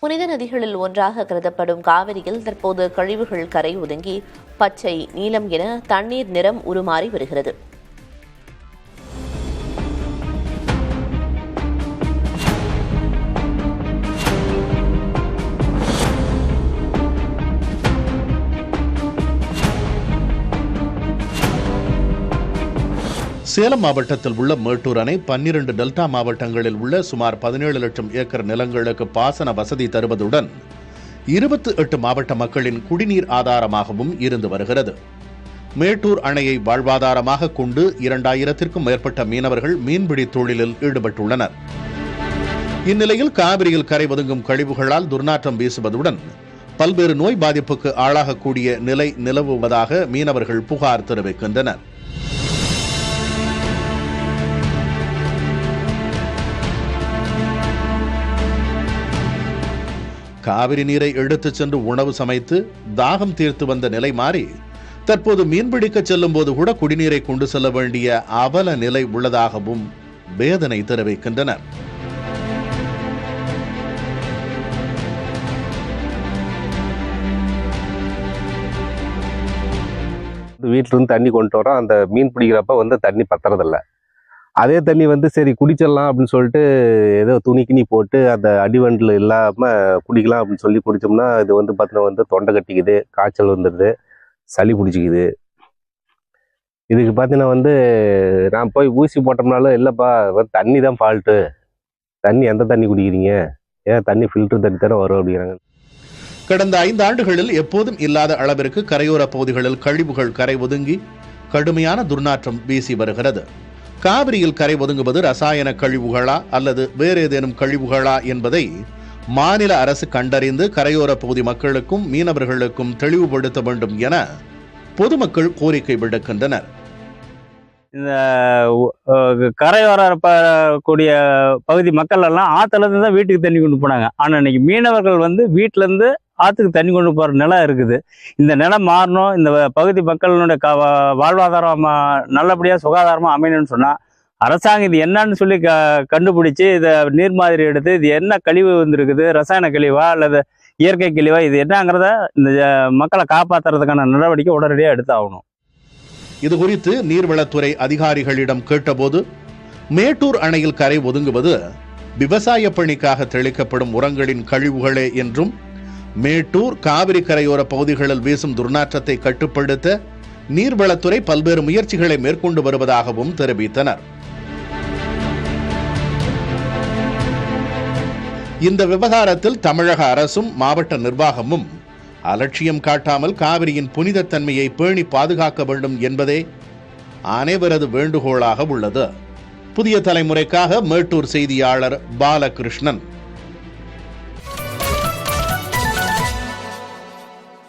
புனித நதிகளில் ஒன்றாக கருதப்படும் காவிரியில் தற்போது கழிவுகள் கரை ஒதுங்கி பச்சை, நீலம் என தண்ணீர் நிறம் உருமாறி வருகிறது. சேலம் மாவட்டத்தில் உள்ள மேட்டூர் அணை 12 டெல்டா மாவட்டங்களில் உள்ள சுமார் 17 லட்சம் ஏக்கர் நிலங்களுக்கு பாசன வசதி தருவதுடன் 28 மாவட்ட மக்களின் குடிநீர் ஆதாரமாகவும் இருந்து வருகிறது. மேட்டூர் அணையை வாழ்வாதாரமாக கொண்டு 2000க்கும் மேற்பட்ட மீனவர்கள் மீன்பிடி தொழிலில் ஈடுபட்டுள்ளனர். இந்நிலையில் காவிரியில் கரை ஒதுங்கும் கழிவுகளால் துர்நாற்றம் வீசுவதுடன் பல்வேறு நோய் பாதிப்புக்கு ஆளாகக்கூடிய நிலை நிலவுவதாக மீனவர்கள் புகார் தெரிவிக்கின்றனர். காவிரி நீரை எடுத்துச் சென்று உணவு சமைத்து தாகம் தீர்த்து வந்த நிலை மாறி தற்போது மீன்பிடிக்க செல்லும் போது கூட குடிநீரை கொண்டு செல்ல வேண்டிய அவல நிலை உள்ளதாகவும் வேதனை தெரிவிக்கின்றனர். வீட்டில இருந்து தண்ணி கொண்டு வரோம். அந்த மீன் பிடிக்கிறப்ப தண்ணி பத்துறதில்ல. அதே தண்ணி சரி குடிச்சிடலாம் அப்படின்னு சொல்லிட்டு ஏதோ துணி போட்டு அந்த அடிவண்டில் இல்லாமல் குடிக்கலாம் அப்படின்னு சொல்லி குடித்தோம்னா இது பார்த்தீங்கன்னா தொண்டை கட்டிக்குது, காய்ச்சல் வந்துடுது, சளி பிடிச்சிக்குது. இதுக்கு பார்த்தீங்கன்னா நான் போய் ஊசி போட்டோம்னாலும் இல்லைப்பா தண்ணி தான் ஃபால்ட்டு, தண்ணி எந்த தண்ணி குடிக்கிறீங்க, ஏன் தண்ணி ஃபில்டர் தண்ணி தானே வரும் அப்படிங்கிறாங்க. கடந்த 5 ஆண்டுகளில் எப்போதும் இல்லாத அளவிற்கு கரையோர பகுதிகளில் கழிவுகள் கரை ஒதுங்கி கடுமையான துர்நாற்றம் வீசி வருகிறது. காவிரியில் கரை ஒதுங்குவது ரசாயன கழிவுகளா அல்லது வேறு ஏதேனும் கழிவுகளா என்பதை மாநில அரசு கண்டறிந்து கரையோர பகுதி மக்களுக்கும் மீனவர்களுக்கும் தெளிவுபடுத்த வேண்டும் என பொதுமக்கள் கோரிக்கை விடுக்கின்றனர். இந்த கரையோர கூடிய பகுதி மக்கள் எல்லாம் ஆத்துல இருந்து தான் வீட்டுக்கு தண்ணி கொண்டு போனாங்க. ஆனா இன்னைக்கு மீனவர்கள் வீட்டுல இருந்து ஆற்றுக்கு தண்ணி கொண்டு போகிற நிலம் இருக்குது. இந்த நிலம் மாறணும், இந்த பகுதி மக்களுடைய வாழ்வாதாரம் நல்லபடியாக சுகாதாரமாக அமையணும்னு சொன்னால் அரசாங்கம் இது என்னன்னு சொல்லி கண்டுபிடிச்சி இதை நீர் மாதிரி எடுத்து இது என்ன கழிவு வந்துருக்குது, ரசாயன கழிவா அல்லது இயற்கை கழிவா, இது என்னங்கிறத இந்த மக்களை காப்பாற்றுறதுக்கான நடவடிக்கை உடனடியாக எடுத்தாகணும். இது குறித்து நீர்வளத்துறை அதிகாரிகளிடம் கேட்டபோது மேட்டூர் அணையில் கரை ஒதுங்குவது விவசாய பணிக்காக தெளிக்கப்படும் உரங்களின் கழிவுகளே என்றும் மேட்டூர் காவிரி கரையோர பகுதிகளில் வீசும் துர்நாற்றத்தை கட்டுப்படுத்த நீர்வளத்துறை பல்வேறு முயற்சிகளை மேற்கொண்டு வருவதாகவும் தெரிவித்தனர். இந்த விவகாரத்தில் தமிழக அரசும் மாவட்ட நிர்வாகமும் அலட்சியம் காட்டாமல் காவிரியின் புனிதத்தன்மையை பேணி பாதுகாக்க வேண்டும் என்பதே அனைவரது வேண்டுகோளாக உள்ளது. புதிய தலைமுறைக்காக மேட்டூர் செய்தியாளர் பாலகிருஷ்ணன்.